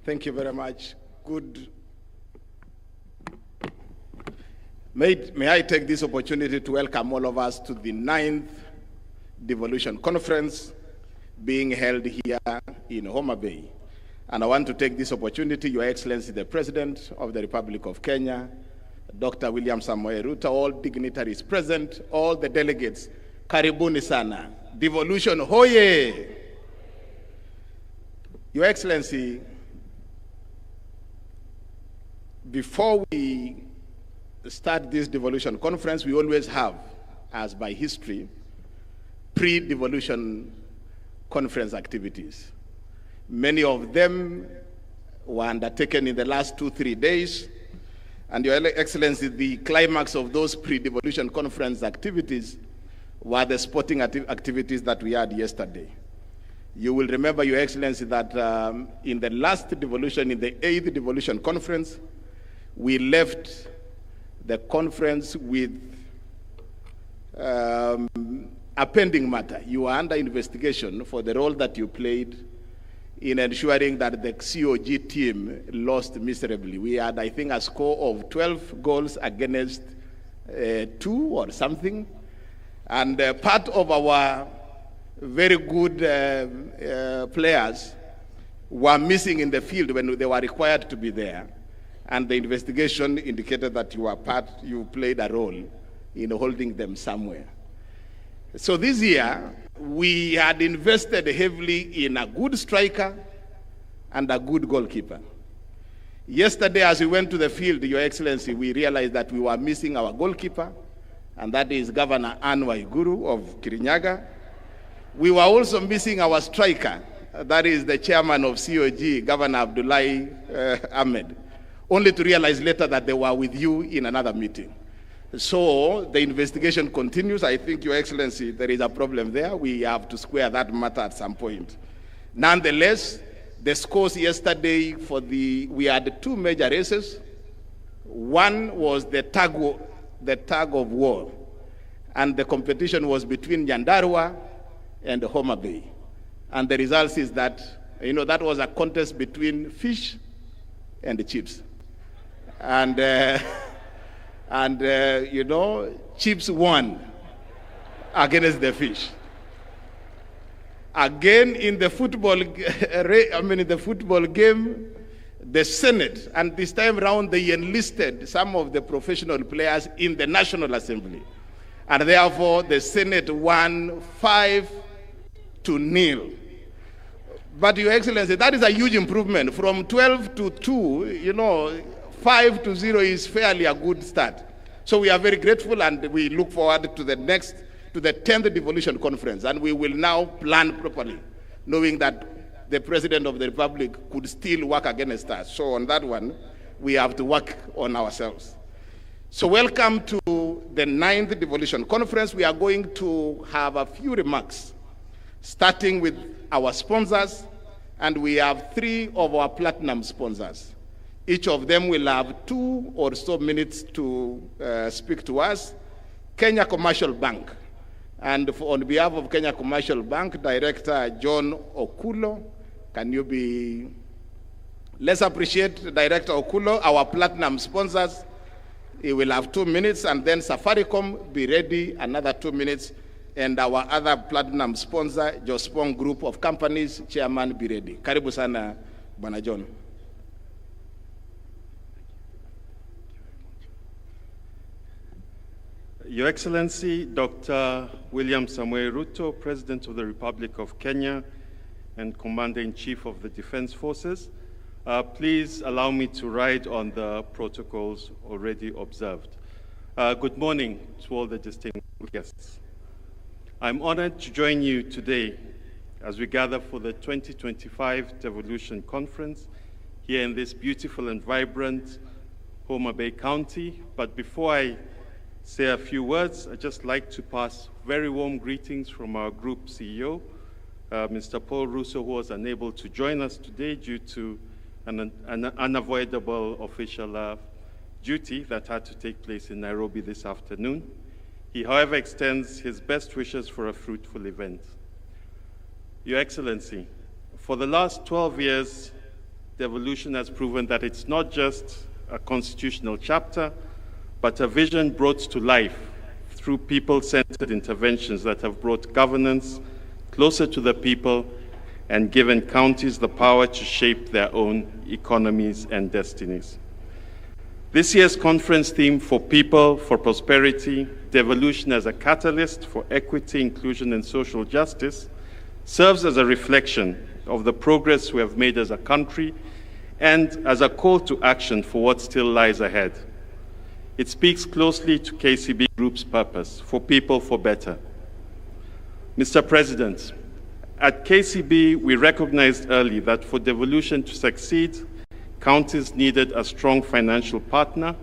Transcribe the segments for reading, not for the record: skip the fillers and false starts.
Thank you very much. Good. May I take this opportunity to welcome all of us to the 9th Devolution Conference being held here in Homa Bay. And I want to take this opportunity, Your Excellency, the President of the Republic of Kenya, Dr. William Samoei Ruto, all dignitaries present, all the delegates, karibuni sana. Devolution, hoye! Your Excellency, before we start this devolution conference, we always have, as by history, pre-devolution conference activities. Many of them were undertaken in the last 2-3 days, and Your Excellency, the climax of those pre-devolution conference activities were the sporting activities that we had yesterday. You will remember, Your Excellency, that in the last devolution, in the 8th devolution conference, we left the conference with a pending matter. You were under investigation for the role that you played in ensuring that the COG team lost miserably. We had, I think, a score of 12 goals against 2 or something. And part of our very good players were missing in the field when they were required to be there. And the investigation indicated that you played a role in holding them somewhere. So this year, we had invested heavily in a good striker and a good goalkeeper. Yesterday, as we went to the field, Your Excellency, we realized that we were missing our goalkeeper, and that is Governor WAIGURU of Kirinyaga. We were also missing our striker, that is the chairman of COG, Governor Abdullahi Ahmed, only to realize later that they were with you in another meeting. So the investigation continues. I think, Your Excellency, there is a problem there. We have to square that matter at some point. Nonetheless, the scores yesterday we had 2 major races. One was the tug of war, and the competition was between Nyandarua and Homa Bay. And the result is that, that was a contest between fish and chips. And, chips won against the fish. Again, in the football game, the Senate, and this time around they enlisted some of the professional players in the National Assembly. And therefore, the Senate won 5-0. But, Your Excellency, that is a huge improvement. From 12-2, 5-0 is fairly a good start. So we are very grateful, and we look forward to the 10th devolution conference. And we will now plan properly, knowing that the President of the Republic could still work against us. So on that one, we have to work on ourselves. So welcome to the 9th devolution conference. We are going to have a few remarks, starting with our sponsors, and we have 3 of our platinum sponsors. Each of them will have 2 or so minutes to speak to us. Kenya Commercial Bank. And on behalf of Kenya Commercial Bank, Director John Okulo, can you be... Let's appreciate Director Okulo, our platinum sponsors. He will have 2 minutes, and then Safaricom, be ready, another 2 minutes. And our other platinum sponsor, Jospong Group of Companies, Chairman, be ready. Karibu sana, Bwana John. Your Excellency, Dr. William Samoei Ruto, President of the Republic of Kenya and Commander-in-Chief of the Defense Forces, please allow me to ride on the protocols already observed. Good morning to all the distinguished guests. I'm honored to join you today as we gather for the 2025 Devolution Conference here in this beautiful and vibrant Homa Bay County. But before I say a few words, I'd just like to pass very warm greetings from our group CEO, Mr. Paul Russo, who was unable to join us today due to an unavoidable official duty that had to take place in Nairobi this afternoon. He, however, extends his best wishes for a fruitful event. Your Excellency, for the last 12 years, devolution has proven that it's not just a constitutional chapter, but a vision brought to life through people-centered interventions that have brought governance closer to the people and given counties the power to shape their own economies and destinies. This year's conference theme, For People, for Prosperity, Devolution as a Catalyst for Equity, Inclusion and Social Justice, serves as a reflection of the progress we have made as a country and as a call to action for what still lies ahead. It speaks closely to KCB Group's purpose, for people, for better. Mr. President, at KCB, we recognized early that for devolution to succeed, counties needed a strong financial partner,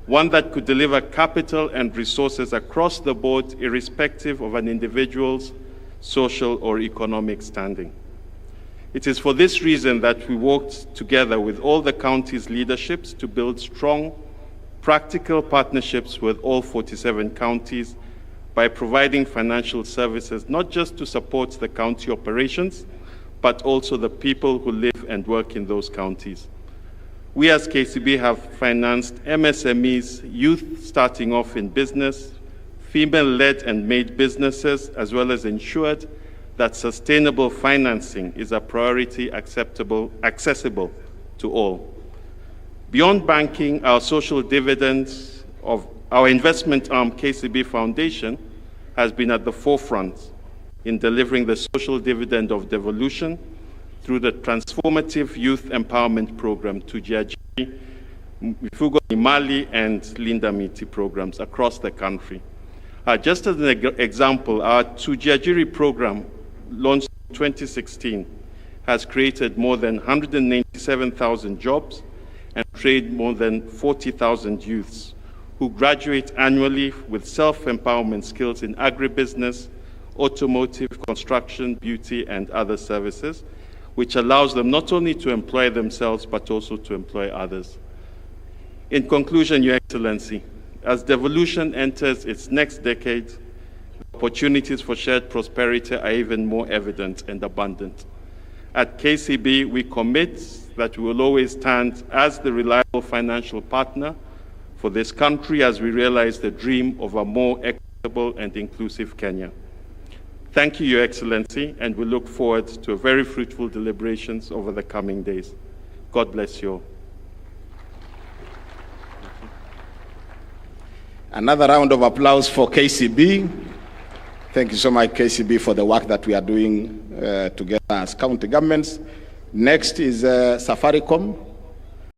one that could deliver capital and resources across the board, irrespective of an individual's social or economic standing. It is for this reason that we worked together with all the counties' leaderships to build strong, practical partnerships with all 47 counties by providing financial services not just to support the county operations, but also the people who live and work in those counties. We as KCB have financed MSMEs, youth starting off in business, female-led and made businesses, as well as ensured that sustainable financing is a priority accessible to all. Beyond banking, our social dividends of our investment arm, KCB Foundation, has been at the forefront in delivering the social dividend of devolution through the transformative youth empowerment program, Tujiajiri, Mifugo Imali, and Linda Miti programs across the country. Just as an example, our Tujiajiri program, launched in 2016, has created more than 197,000 jobs and trained more than 40,000 youths who graduate annually with self-empowerment skills in agribusiness, automotive, construction, beauty, and other services, which allows them not only to employ themselves, but also to employ others. In conclusion, Your Excellency, as devolution enters its next decade, opportunities for shared prosperity are even more evident and abundant. At KCB, we commit that we will always stand as the reliable financial partner for this country as we realize the dream of a more equitable and inclusive Kenya. Thank you, Your Excellency, and we look forward to very fruitful deliberations over the coming days. God bless you all. Another round of applause for KCB. Thank you so much, KCB, for the work that we are doing together as county governments. Next is Safaricom.